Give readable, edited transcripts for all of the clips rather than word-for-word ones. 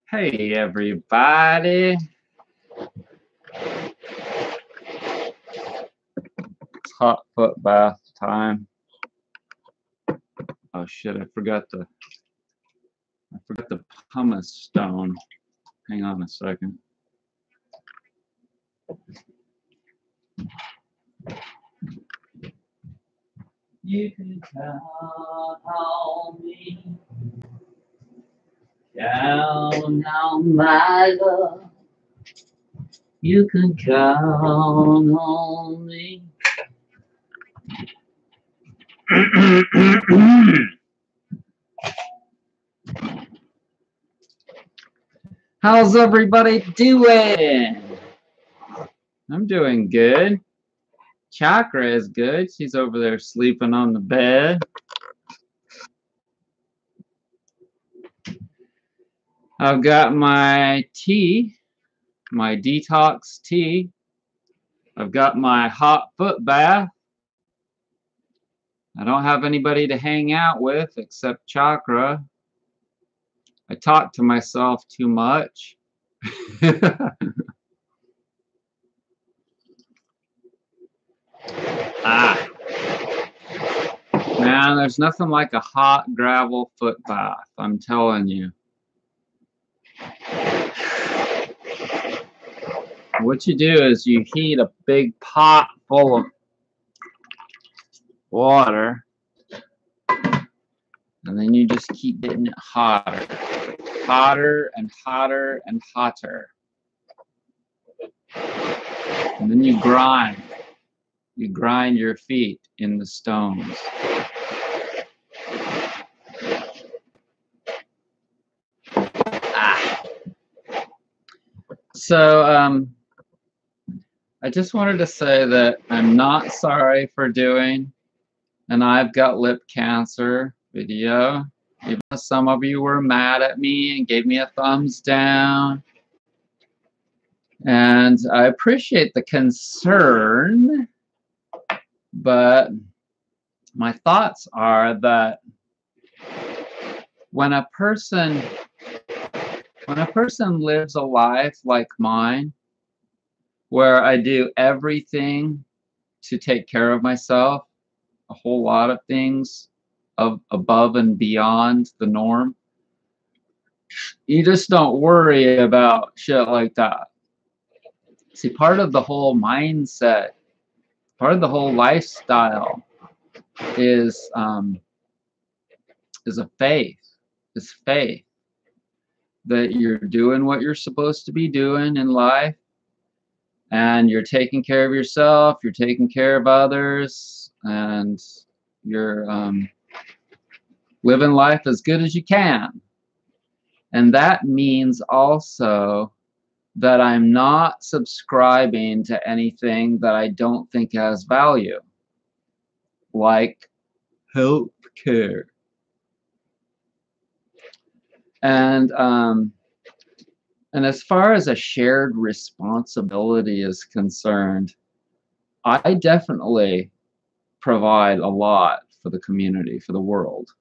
Hey everybody. It's hot foot bath time. Oh shit, I forgot the pumice stone. Hang on a second. You can count on me. Count on my love. You can count on me. How's everybody doing? I'm doing good. Chakra is good. She's over there sleeping on the bed. I've got my tea, my detox tea. I've got my hot foot bath. I don't have anybody to hang out with except Chakra. I talk to myself too much. Man, there's nothing like a hot gravel foot bath, I'm telling you. What you do is you heat a big pot full of water, and then you just keep getting it hotter. Hotter and hotter and hotter. And then you grind. You grind your feet in the stones. So, I just wanted to say that I'm not sorry for doing an I've got lip cancer video. Even though some of you were mad at me and gave me a thumbs down. And I appreciate the concern, but my thoughts are that when a person lives a life like mine, where I do everything to take care of myself, a whole lot of things above and beyond the norm, you just don't worry about shit like that. See, part of the whole mindset, part of the whole lifestyle is a faith. Is faith that you're doing what you're supposed to be doing in life, and you're taking care of yourself, you're taking care of others, and you're living life as good as you can. And that means also that I'm not subscribing to anything that I don't think has value, like health care. And as far as a shared responsibility is concerned, I definitely provide a lot for the community, for the world,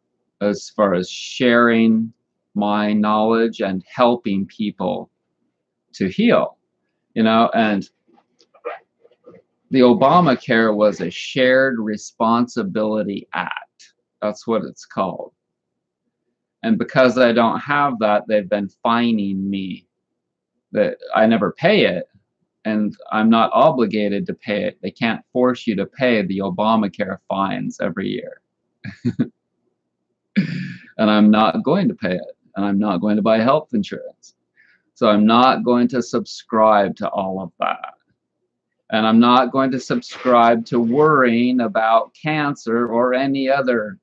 as far as sharing my knowledge and helping people to heal, you know. And the Obamacare was a shared responsibility act. That's what it's called. And because I don't have that, they've been fining me. That I never pay it, and I'm not obligated to pay it. They can't force you to pay the Obamacare fines every year. And I'm not going to pay it. And I'm not going to buy health insurance. So I'm not going to subscribe to all of that. And I'm not going to subscribe to worrying about cancer or any other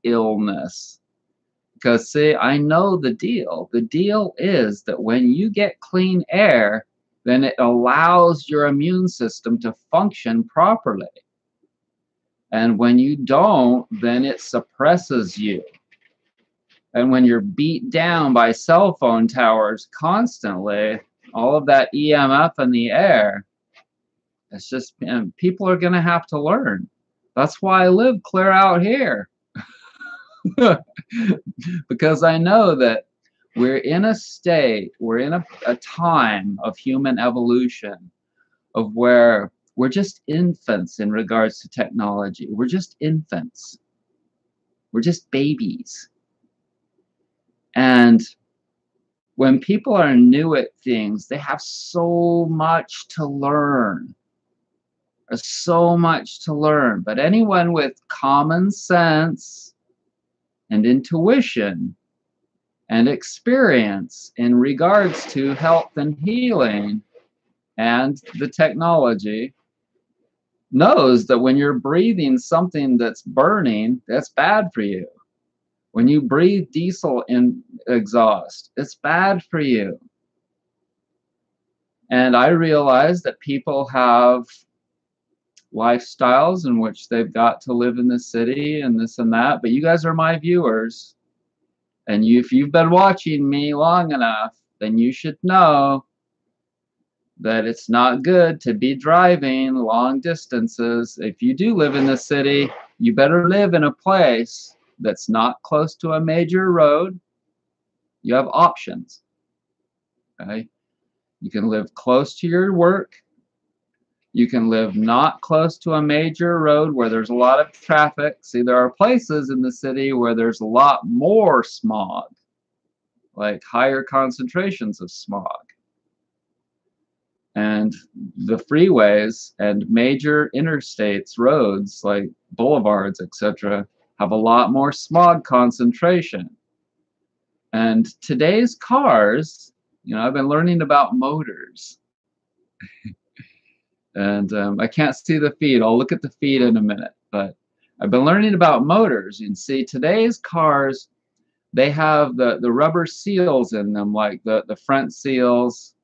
illness. Because, see, I know the deal. The deal is that when you get clean air, then it allows your immune system to function properly. And when you don't, then it suppresses you. And when you're beat down by cell phone towers constantly, all of that EMF in the air, it's just, people are going to have to learn. That's why I live clear out here. Because I know that we're in a state, we're in a time of human evolution of where we're just infants in regards to technology. We're just infants. We're just babies. And when people are new at things, they have so much to learn. There's so much to learn. But anyone with common sense and intuition and experience in regards to health and healing and the technology knows that when you're breathing something that's burning, that's bad for you. When you breathe diesel in exhaust, it's bad for you. And I realize that people have lifestyles in which they've got to live in the city and this and that, but you guys are my viewers. And if you've been watching me long enough, then you should know that it's not good to be driving long distances. If you do live in the city, you better live in a place that's not close to a major road. You have options. Okay? You can live close to your work. You can live not close to a major road where there's a lot of traffic. See, there are places in the city where there's a lot more smog, like higher concentrations of smog. And the freeways and major interstates, roads like boulevards, etc., have a lot more smog concentration. And today's cars, you know, I've been learning about motors. And I can't see the feed. I'll look at the feed in a minute. But I've been learning about motors. You can see today's cars, they have the rubber seals in them, like the front seals,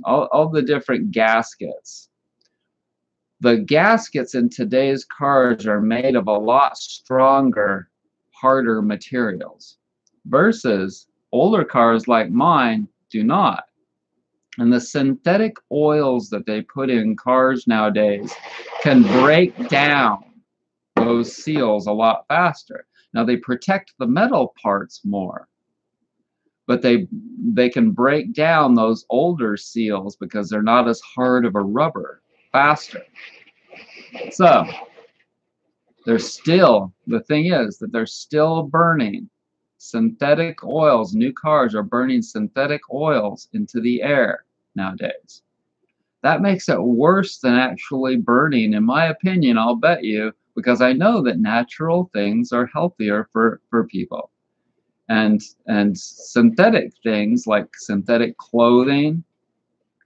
all the different gaskets. The gaskets in today's cars are made of a lot stronger, harder materials versus older cars like mine do not. And the synthetic oils that they put in cars nowadays can break down those seals a lot faster. Now they protect the metal parts more, but they can break down those older seals because they're not as hard of a rubber faster. So the thing is that they're still burning synthetic oils. New cars are burning synthetic oils into the air nowadays. That makes it worse than actually burning, in my opinion, I'll bet you, because I know that natural things are healthier for people. And synthetic things like synthetic clothing,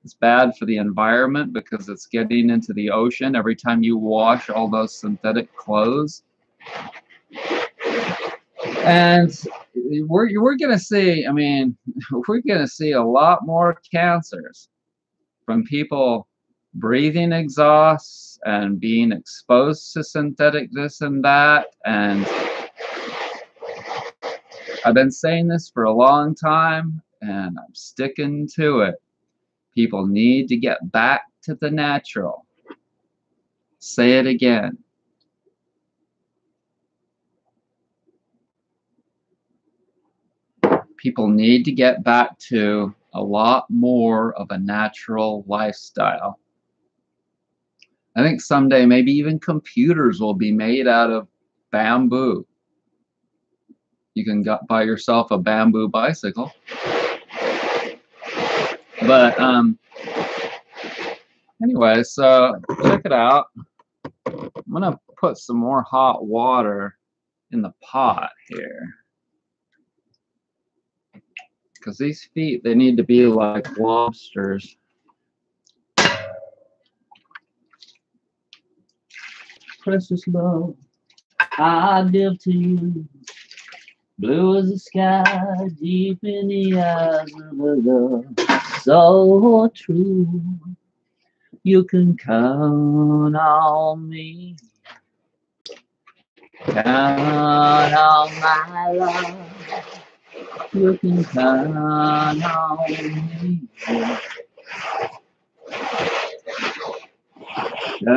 it's bad for the environment because it's getting into the ocean every time you wash all those synthetic clothes. And we're going to see, I mean, we're going to see a lot more cancers from people breathing exhausts and being exposed to synthetic this and that. And I've been saying this for a long time, and I'm sticking to it. People need to get back to the natural. Say it again. People need to get back to a lot more of a natural lifestyle. I think someday maybe even computers will be made out of bamboo. You can buy yourself a bamboo bicycle. But anyway, so check it out. I'm gonna put some more hot water in the pot here, because these feet, they need to be like lobsters. Precious love, I give to you. Blue as the sky, deep in the eyes of a love so true. You can count on me. Count on my love. You can count on me. So,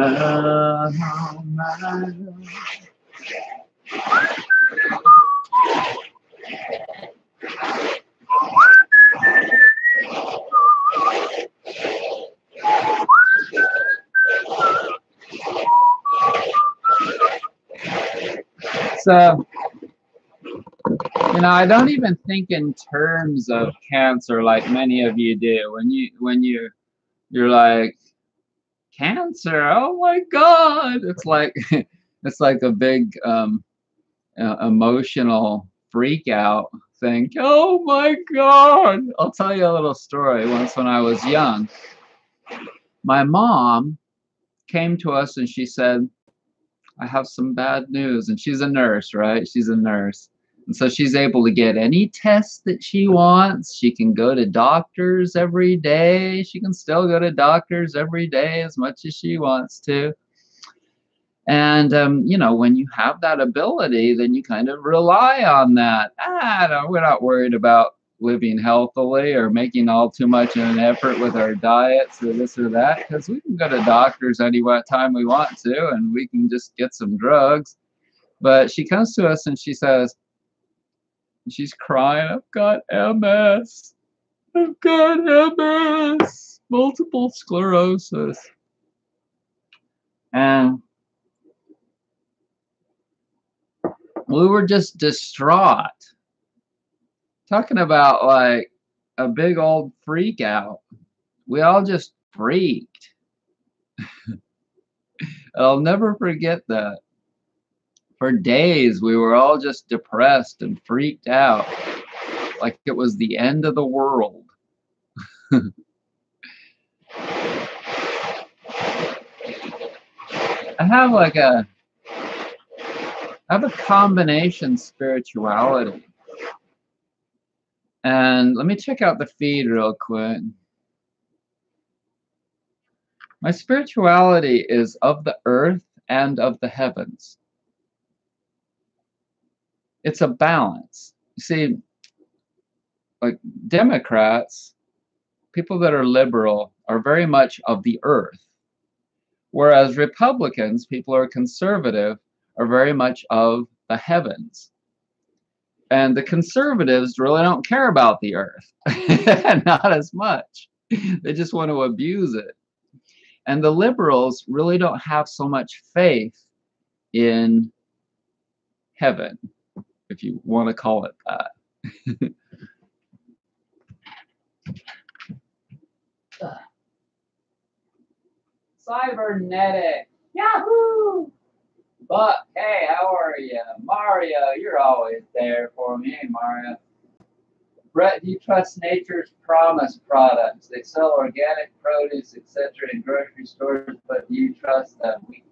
I don't even think in terms of cancer like many of you do. You're like, cancer, oh my God. It's like it's like a big emotional freak out thing. Oh my God. I'll tell you a little story. Once when I was young, my mom came to us and she said, I have some bad news. And she's a nurse, right? She's a nurse. And so she's able to get any test that she wants. She can go to doctors every day. She can still go to doctors every day as much as she wants to. And, when you have that ability, then you kind of rely on that. No, we're not worried about living healthily or making all too much of an effort with our diets or this or that, because we can go to doctors any time we want to, and we can just get some drugs. But she comes to us and she says, she's crying, I've got MS. I've got MS, multiple sclerosis. And we were just distraught. Talking about like a big old freak out. We all just freaked. I'll never forget that. For days, we were all just depressed and freaked out, like it was the end of the world. I have a combination spirituality. And let me check out the feed real quick. My spirituality is of the earth and of the heavens. It's a balance. You see, like Democrats, people that are liberal, are very much of the earth. Whereas Republicans, people who are conservative, are very much of the heavens. And the conservatives really don't care about the earth. Not as much. They just want to abuse it. And the liberals really don't have so much faith in heaven, if you want to call it that. Cybernetic. Yahoo! Buck, hey, how are you? Mario, you're always there for me. Hey, Mario. Brett, do you trust Nature's Promise products? They sell organic produce, etc. in grocery stores, but do you trust them? We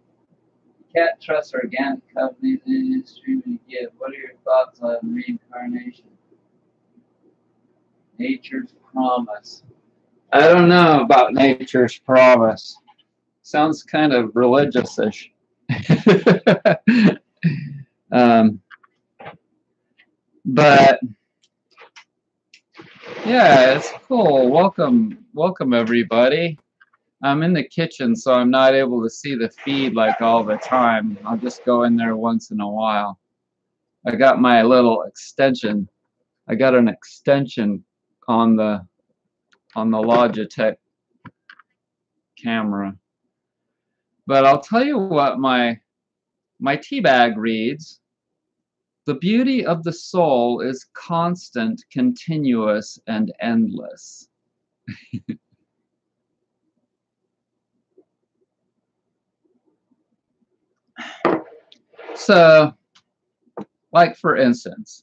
can't trust organic companies in the industry we give. What are your thoughts on reincarnation? Nature's Promise. I don't know about Nature's Promise. Sounds kind of religious-ish. But yeah, it's cool. Welcome everybody. I'm in the kitchen, so I'm not able to see the feed like all the time. I'll just go in there once in a while. I got my little extension. I got an extension on the Logitech camera. But I'll tell you what my tea bag reads. The beauty of the soul is constant, continuous, and endless. So, like for instance,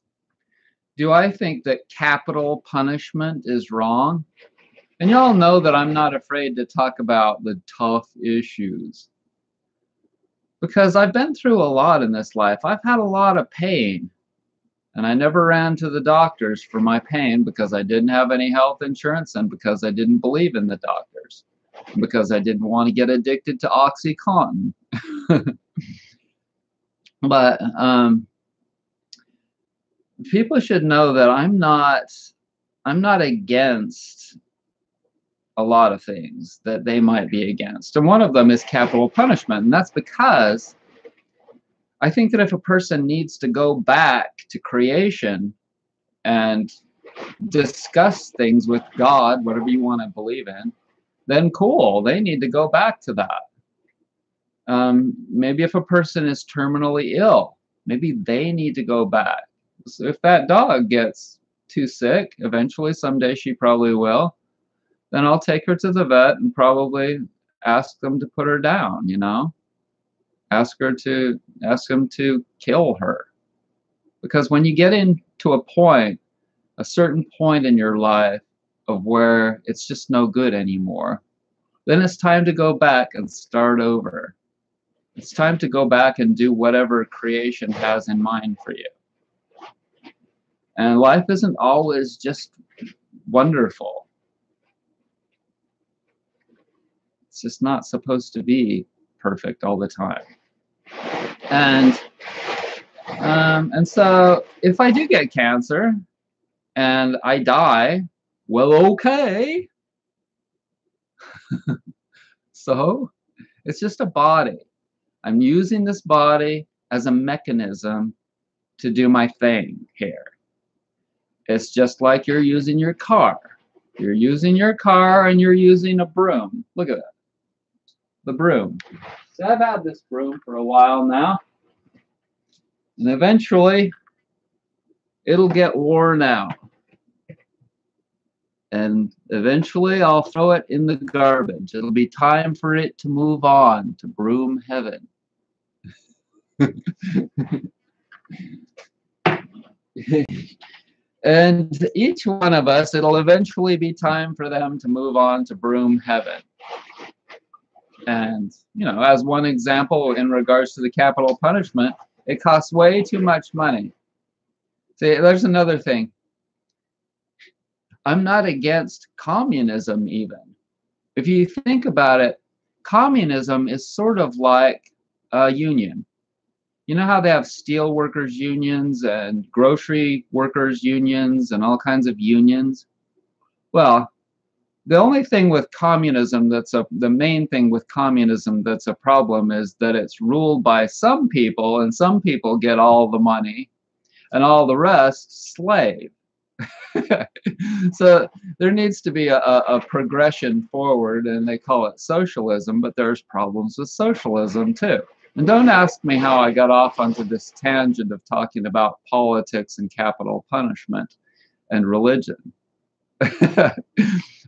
do I think that capital punishment is wrong? And y'all know that I'm not afraid to talk about the tough issues. Because I've been through a lot in this life. I've had a lot of pain. And I never ran to the doctors for my pain because I didn't have any health insurance and because I didn't believe in the doctors. And because I didn't want to get addicted to OxyContin. But people should know that I'm not against a lot of things that they might be against. And one of them is capital punishment. And that's because I think that if a person needs to go back to creation and discuss things with God, whatever you want to believe in, then cool, they need to go back to that. Maybe if a person is terminally ill, maybe they need to go back. So if that dog gets too sick, eventually, someday she probably will, then I'll take her to the vet and probably ask them to put her down, you know? Ask them to kill her. Because when you get into a certain point in your life of where it's just no good anymore, then it's time to go back and start over. It's time to go back and do whatever creation has in mind for you. And life isn't always just wonderful. It's just not supposed to be perfect all the time. And so if I do get cancer and I die, well, okay. So it's just a body. I'm using this body as a mechanism to do my thing here. It's just like you're using your car. You're using your car and you're using a broom. Look at that. The broom. So I've had this broom for a while now. And eventually, it'll get worn out. And eventually, I'll throw it in the garbage. It'll be time for it to move on to broom heaven. And each one of us, it'll eventually be time for them to move on to broom heaven. And, you know, as one example in regards to the capital punishment, it costs way too much money. See, there's another thing. I'm not against communism even. If you think about it, communism is sort of like a union. You know how they have steel workers unions and grocery workers unions and all kinds of unions? Well, the only thing with communism the main thing with communism that's a problem is that it's ruled by some people, and some people get all the money and all the rest slave. So there needs to be a progression forward, and they call it socialism, but there's problems with socialism too. And don't ask me how I got off onto this tangent of talking about politics and capital punishment and religion.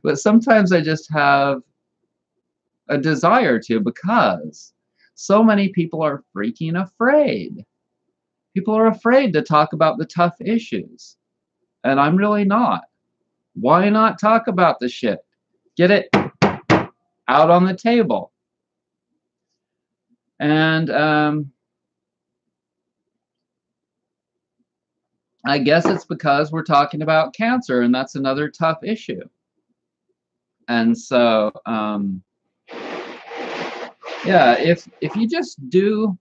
But sometimes I just have a desire to, because so many people are freaking afraid. People are afraid to talk about the tough issues. And I'm really not. Why not talk about the shit? Get it out on the table. And I guess it's because we're talking about cancer, and that's another tough issue. And so, yeah, if you just do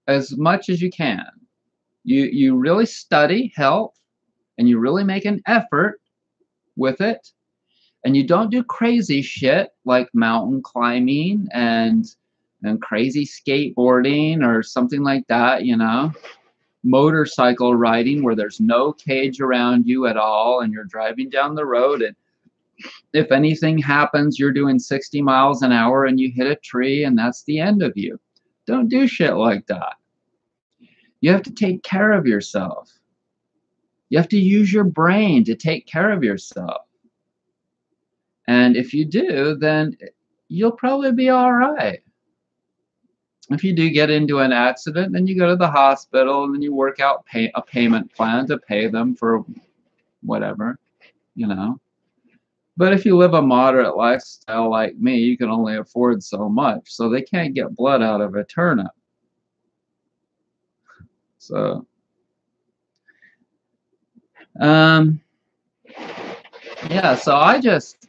as much as you can, you really study health, and you really make an effort with it, and you don't do crazy shit like mountain climbing and crazy skateboarding or something like that, you know, motorcycle riding where there's no cage around you at all, and you're driving down the road, and if anything happens, you're doing 60 miles an hour and you hit a tree and that's the end of you. Don't do shit like that. You have to take care of yourself. You have to use your brain to take care of yourself. And if you do, then you'll probably be all right. If you do get into an accident, then you go to the hospital and then you work out a payment plan to pay them for whatever, you know. But if you live a moderate lifestyle like me, you can only afford so much. So they can't get blood out of a turnip. So, yeah, so I just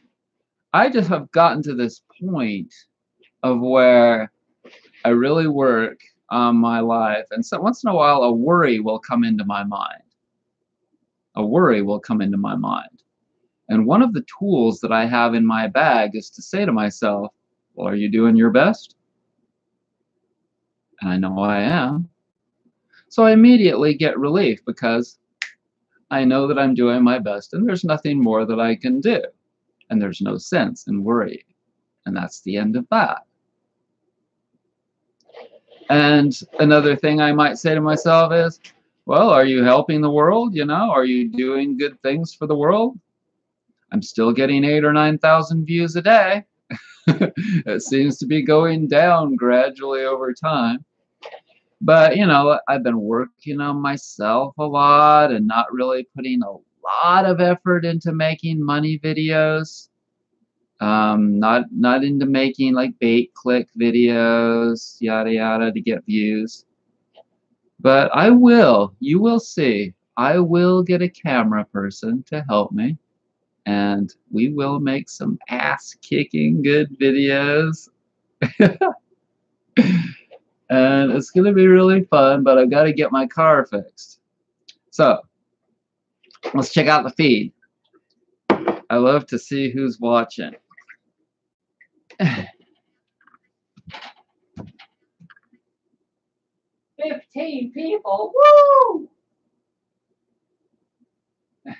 have gotten to this point of where I really work on my life. And so once in a while, a worry will come into my mind. A worry will come into my mind. And one of the tools that I have in my bag is to say to myself, well, are you doing your best? And I know I am. So I immediately get relief because I know that I'm doing my best and there's nothing more that I can do. And there's no sense in worry. And that's the end of that. And another thing I might say to myself is, well, are you helping the world? You know, are you doing good things for the world? I'm still getting 8,000 or 9,000 views a day. It seems to be going down gradually over time. But, you know, I've been working on myself a lot and not really putting a lot of effort into making money videos. Not into making like bait click videos, yada yada, to get views. But I will, you will see, I will get a camera person to help me, and we will make some ass kicking good videos. And it's gonna be really fun, but I've got to get my car fixed. So let's check out the feed. I love to see who's watching. 15 people, woo!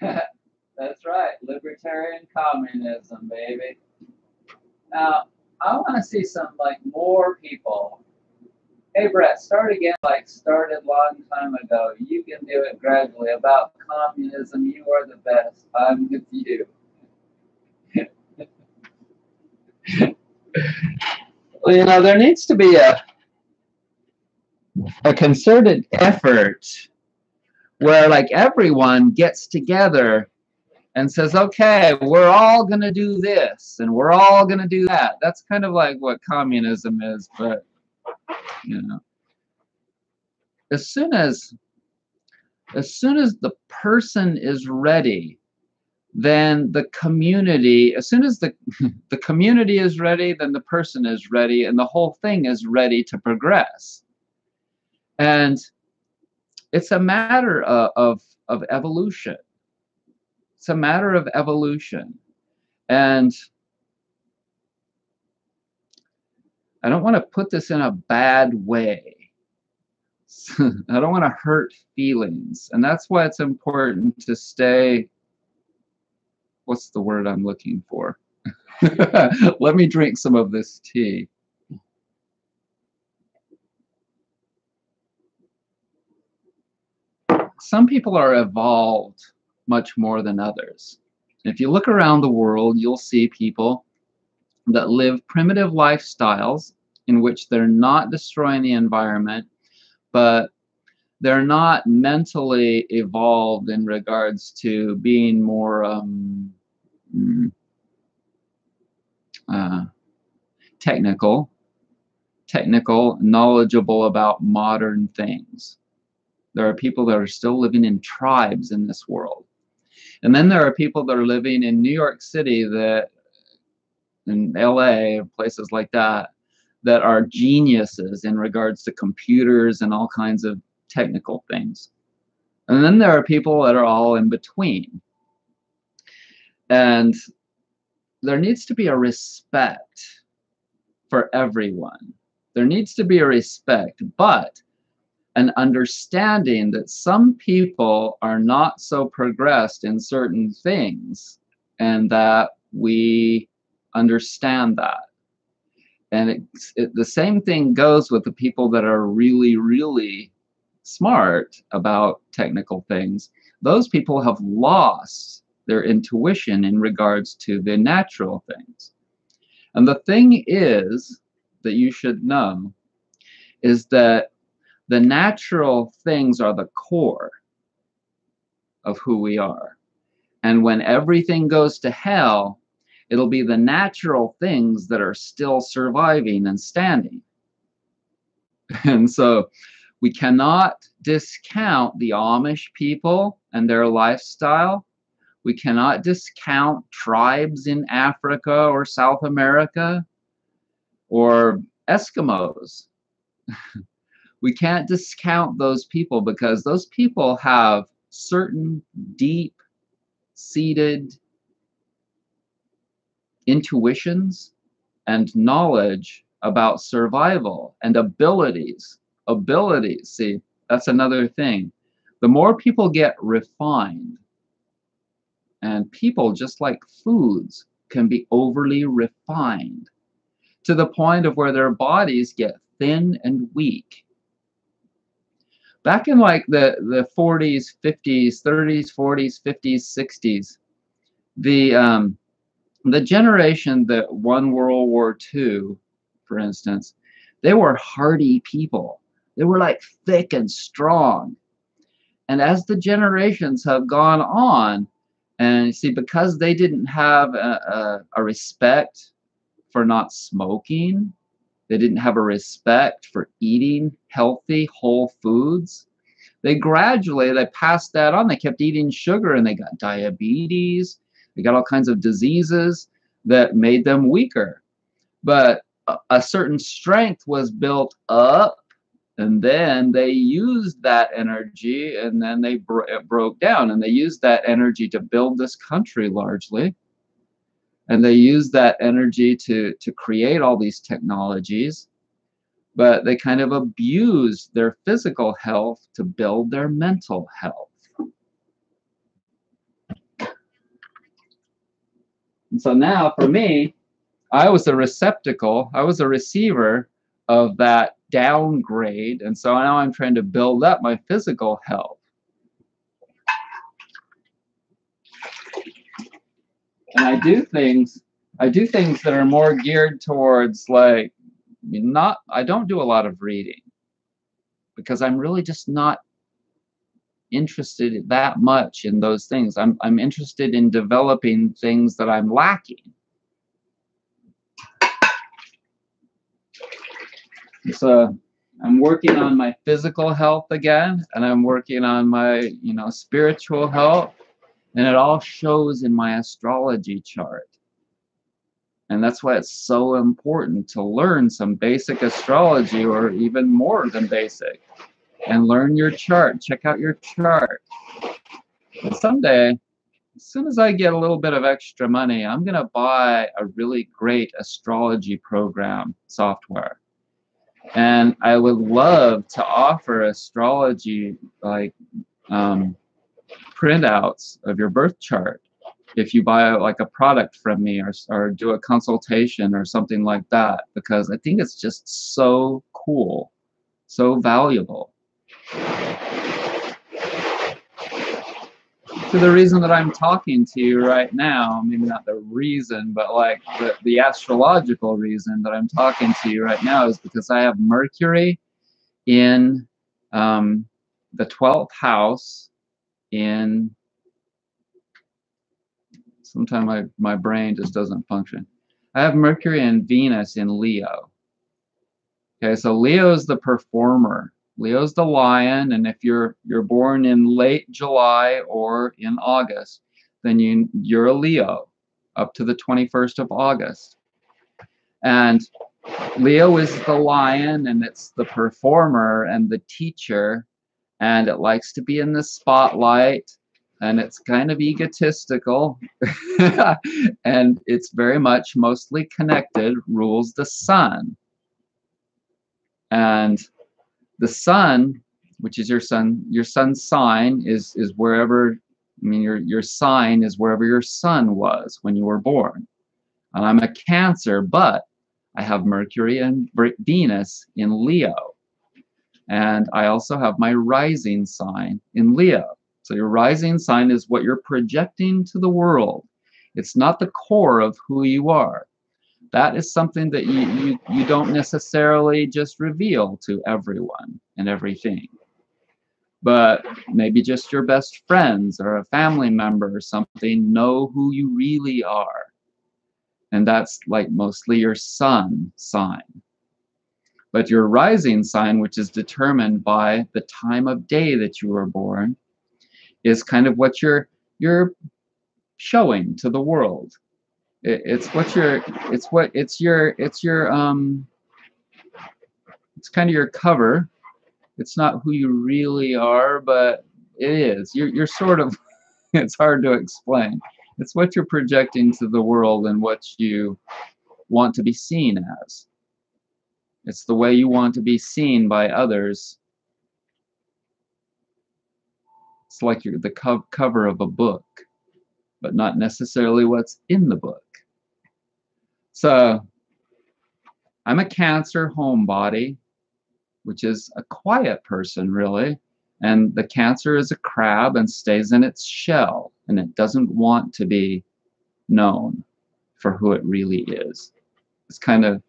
That's right, libertarian communism, baby. Now, I want to see some like more people. Hey Brett, start again like started long time ago. You can do it gradually. About communism, you are the best. I'm with you. Well, you know, there needs to be a concerted effort where like everyone gets together and says, okay, we're all going to do this and we're all going to do that. That's kind of like what communism is, but, you know, as soon as the person is ready, then the community, as soon as the community is ready, then the person is ready and the whole thing is ready to progress. And it's a matter of evolution. It's a matter of evolution. And I don't want to put this in a bad way. I don't want to hurt feelings. And that's why it's important to stay, what's the word I'm looking for? Let me drink some of this tea. Some people are evolved much more than others. If you look around the world, you'll see people that live primitive lifestyles in which they're not destroying the environment, but they're not mentally evolved in regards to being more technical, knowledgeable about modern things. There are people that are still living in tribes in this world. And then there are people that are living in New York City, that in LA, places like that, that are geniuses in regards to computers and all kinds of technical things. And then there are people that are all in between. And there needs to be a respect for everyone. There needs to be a respect, but an understanding that some people are not so progressed in certain things, and that we understand that. And the same thing goes with the people that are really, really smart about technical things. Those people have lost their intuition in regards to the natural things. And the thing is that you should know is that the natural things are the core of who we are. And when everything goes to hell, it'll be the natural things that are still surviving and standing. And so we cannot discount the Amish people and their lifestyle. We cannot discount tribes in Africa or South America or Eskimos. We can't discount those people because those people have certain deep-seated intuitions and knowledge about survival and abilities. Abilities, see, that's another thing. The more people get refined, and people, just like foods, can be overly refined to the point of where their bodies get thin and weak. Back in like the 40s, 50s, 30s, 40s, 50s, 60s, the generation that won World War II, for instance, they were hardy people. They were like thick and strong. And as the generations have gone on, and you see, because they didn't have a respect for not smoking, they didn't have a respect for eating healthy, whole foods, they passed that on. They kept eating sugar and they got diabetes. They got all kinds of diseases that made them weaker. But a certain strength was built up, and then they used that energy, and then it broke down, and they used that energy to build this country largely. And they used that energy to create all these technologies, but they kind of abused their physical health to build their mental health. And so now for me, I was a receptacle, I was a receiver of that downgrade. And so now I'm trying to build up my physical health. And I do things that are more geared towards, like, I don't do a lot of reading because I'm really just not interested that much in those things. I'm interested in developing things that I'm lacking. So I'm working on my physical health again, and I'm working on my, spiritual health, and it all shows in my astrology chart. And that's why it's so important to learn some basic astrology, or even more than basic, and learn your chart. Check out your chart. And someday, as soon as I get a little bit of extra money, I'm going to buy a really great astrology program software. And I would love to offer astrology, like printouts of your birth chart, if you buy like a product from me, or do a consultation or something like that, because I think it's just so cool, so valuable. So the reason that I'm talking to you right now, maybe not the reason, but like the astrological reason that I'm talking to you right now, is because I have Mercury in the 12th house in, sometimes my brain just doesn't function. I have Mercury and Venus in Leo. Okay, so Leo is the performer. Leo's the lion, and if you're born in late July or in August, then you're a Leo up to the 21st of August. And Leo is the lion, and it's the performer and the teacher, and it likes to be in the spotlight, and it's kind of egotistical, and it's very much mostly connected, rules the sun. And the sun, which is your sun's sign is wherever, your sign is wherever your sun was when you were born. And I'm a Cancer, but I have Mercury and Venus in Leo. And I also have my rising sign in Leo. So your rising sign is what you're projecting to the world. It's not the core of who you are. That is something that you don't necessarily just reveal to everyone and everything. But maybe just your best friends or a family member or something know who you really are. And that's like mostly your sun sign. But your rising sign, which is determined by the time of day that you were born, is kind of what you're showing to the world. It's kind of your cover. It's not who you really are, but it is. You're sort of, it's hard to explain. It's what you're projecting to the world and what you want to be seen as. It's the way you want to be seen by others. It's like you're the cover of a book, but not necessarily what's in the book. So I'm a Cancer homebody, which is a quiet person, really. And the Cancer is a crab and stays in its shell, and it doesn't want to be known for who it really is. It's kind of,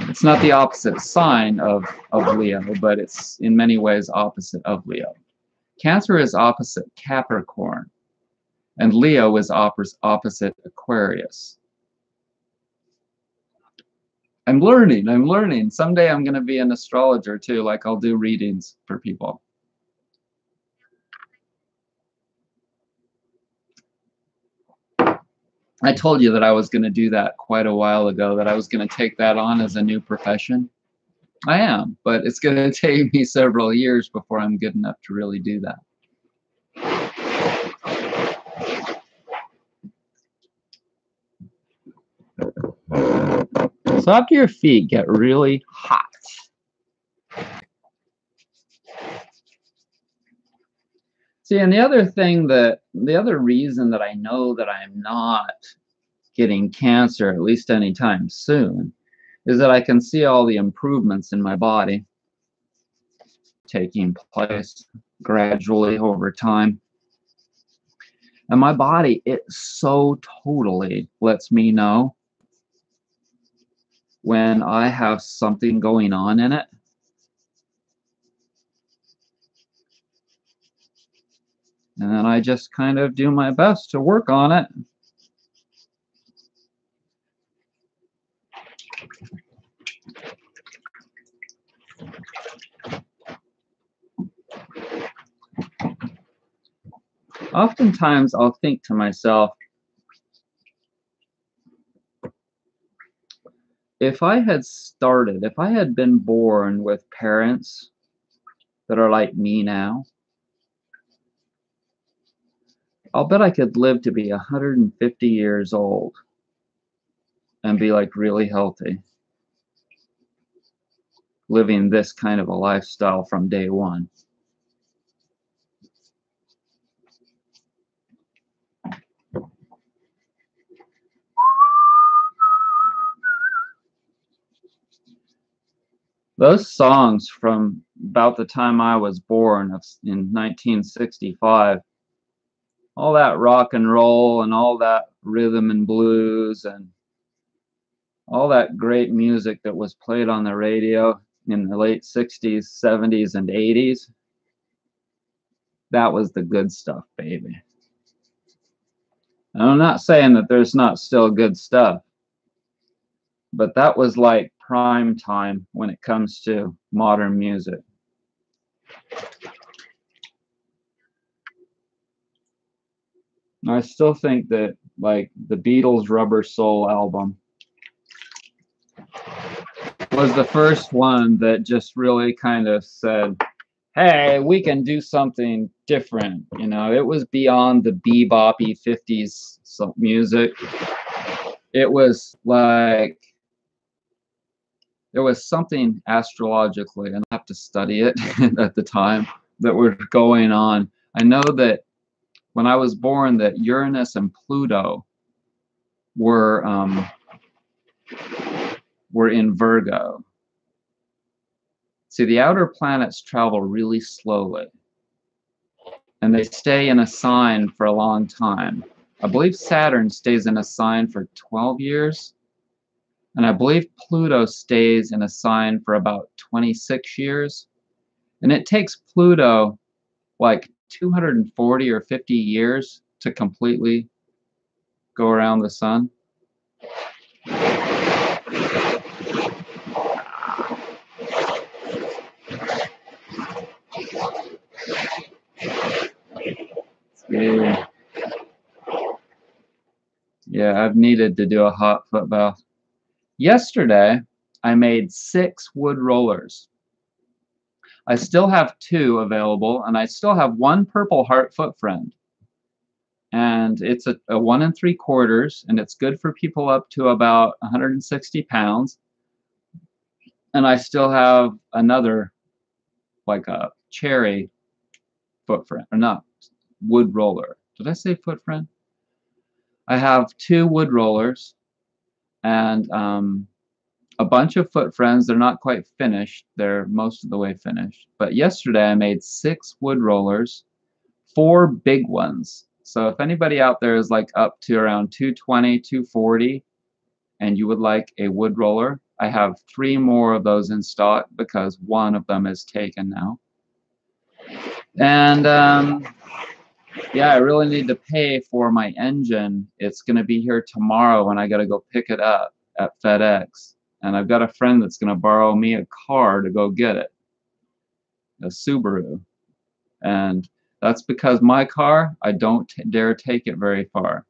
it's not the opposite sign of Leo, but it's in many ways opposite of Leo. Cancer is opposite Capricorn, and Leo is opposite Aquarius. I'm learning. Someday I'm going to be an astrologer too, like I'll do readings for people. I told you that I was going to do that quite a while ago, that I was going to take that on as a new profession. I am, but it's going to take me several years before I'm good enough to really do that. So after your feet get really hot, see, and the other reason that I know that I'm not getting cancer, at least anytime soon, is that I can see all the improvements in my body taking place gradually over time. And my body, it so totally lets me know when I have something going on in it. And then I just kind of do my best to work on it. Oftentimes I'll think to myself, if I had been born with parents that are like me now, I'll bet I could live to be 150 years old and be like really healthy, living this kind of a lifestyle from day one. Those songs from about the time I was born in 1965, all that rock and roll and all that rhythm and blues and all that great music that was played on the radio in the late 60s, 70s, and 80s, that was the good stuff, baby. And I'm not saying that there's not still good stuff, but that was like prime time when it comes to modern music. I still think that, like, the Beatles' Rubber Soul album was the first one that just really kind of said, hey, we can do something different. You know, it was beyond the beboppy 50s music. It was like, there was something astrologically, and I have to study it at the time, that were going on. I know that when I was born, that Uranus and Pluto were in Virgo. See, the outer planets travel really slowly, and they stay in a sign for a long time. I believe Saturn stays in a sign for 12 years, and I believe Pluto stays in a sign for about 26 years. And it takes Pluto like 240 or 50 years to completely go around the sun. Yeah, I've needed to do a hot foot bath. Yesterday, I made 6 wood rollers. I still have 2 available, and I still have 1 purple heart foot friend. and it's a 1 3/4, and it's good for people up to about 160 pounds. And I still have another, like a cherry foot friend, or not, wood roller. Did I say foot friend? I have 2 wood rollers and a bunch of foot friends. They're not quite finished. They're most of the way finished. But yesterday I made 6 wood rollers, 4 big ones. So if anybody out there is like up to around 220, 240, and you would like a wood roller, I have 3 more of those in stock because one of them is taken now. And yeah, I really need to pay for my engine. It's going to be here tomorrow, and I got to go pick it up at FedEx. And I've got a friend that's going to borrow me a car to go get it, a Subaru. And that's because my car, I don't dare take it very far.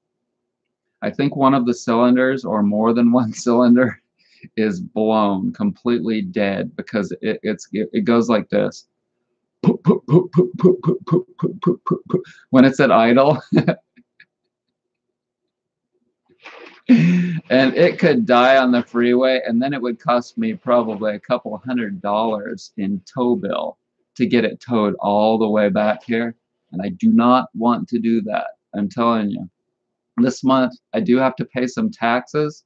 I think one of the cylinders, or more than one cylinder, is blown, completely dead, because it goes like this. When it's at idle. And it could die on the freeway, and then it would cost me probably a couple $100 in tow bill to get it towed all the way back here. And I do not want to do that. I'm telling you. This month I do have to pay some taxes,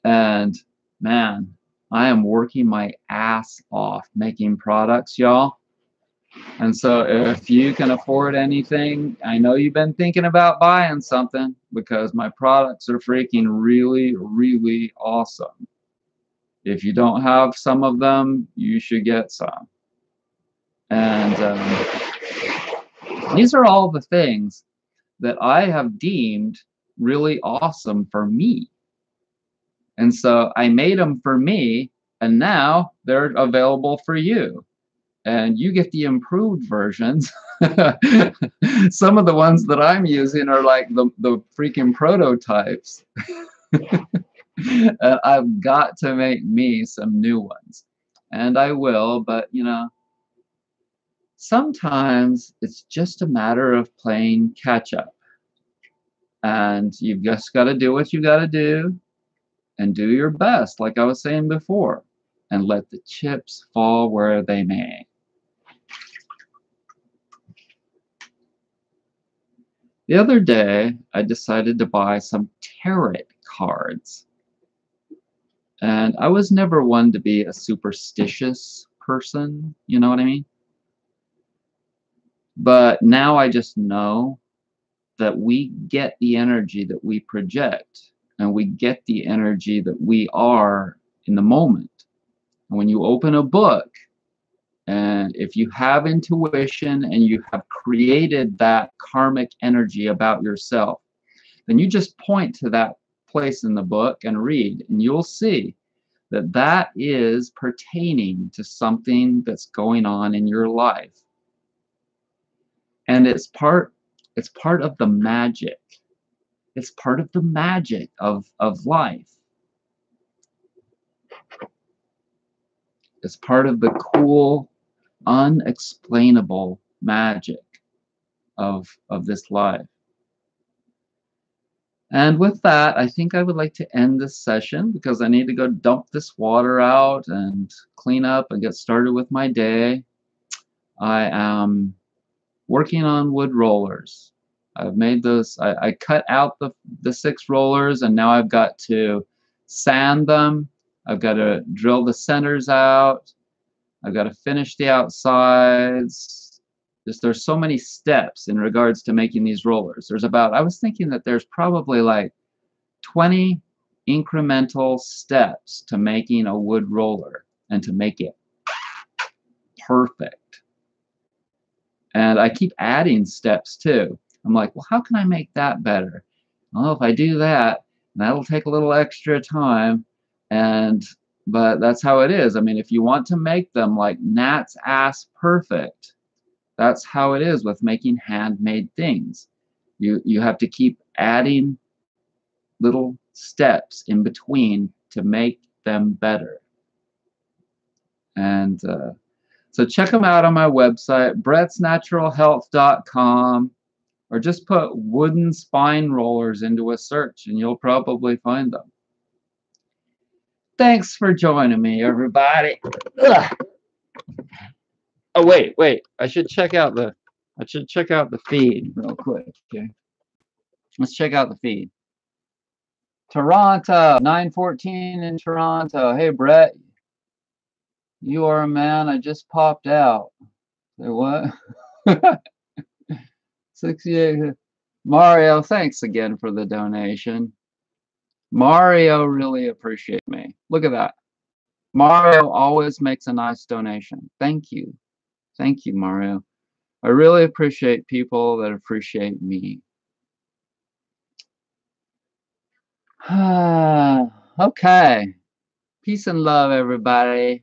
and man, I am working my ass off making products, y'all. And so if you can afford anything, I know you've been thinking about buying something, because my products are freaking really, really awesome. If you don't have some of them, you should get some. And these are all the things that I have deemed really awesome for me. And so I made them for me, and now they're available for you. And you get the improved versions. Some of the ones that I'm using are like the freaking prototypes. And I've got to make me some new ones. And I will, but you know, sometimes it's just a matter of playing catch up. And you've just got to do what you got to do and do your best, like I was saying before, and let the chips fall where they may. The other day, I decided to buy some tarot cards. And I was never one to be a superstitious person, you know what I mean? But now I just know that we get the energy that we project, and we get the energy that we are in the moment. And when you open a book, and if you have intuition and you have created that karmic energy about yourself, then you just point to that place in the book and read, and you'll see that that is pertaining to something that's going on in your life. And it's part of the magic. It's part of the magic of life. It's part of the cool, unexplainable magic of this life. And with that, I think I would like to end this session, because I need to go dump this water out and clean up and get started with my day. I am working on wood rollers. I've made those. I cut out the 6 rollers, and now I've got to sand them. I've got to drill the centers out. I've got to finish the outsides. There's so many steps in regards to making these rollers. I was thinking that there's probably like 20 incremental steps to making a wood roller and to make it perfect. And I keep adding steps too. I'm like, well, how can I make that better? Well, if I do that, that'll take a little extra time. But that's how it is. I mean, if you want to make them like gnat's ass perfect, that's how it is with making handmade things. You have to keep adding little steps in between to make them better. And so check them out on my website, brettsnaturalhealth.com. Or just put wooden spine rollers into a search and you'll probably find them. Thanks for joining me, everybody. Ugh. Oh, wait. I should check out the feed real quick. Okay. Let's check out the feed. Toronto, 9:14 in Toronto. Hey, Brett. You are a man. I just popped out. Say what? 68. Mario, thanks again for the donation. Mario really appreciate me. Look at that. Mario always makes a nice donation. Thank you. Thank you, Mario. I really appreciate people that appreciate me. Okay. Peace and love, everybody.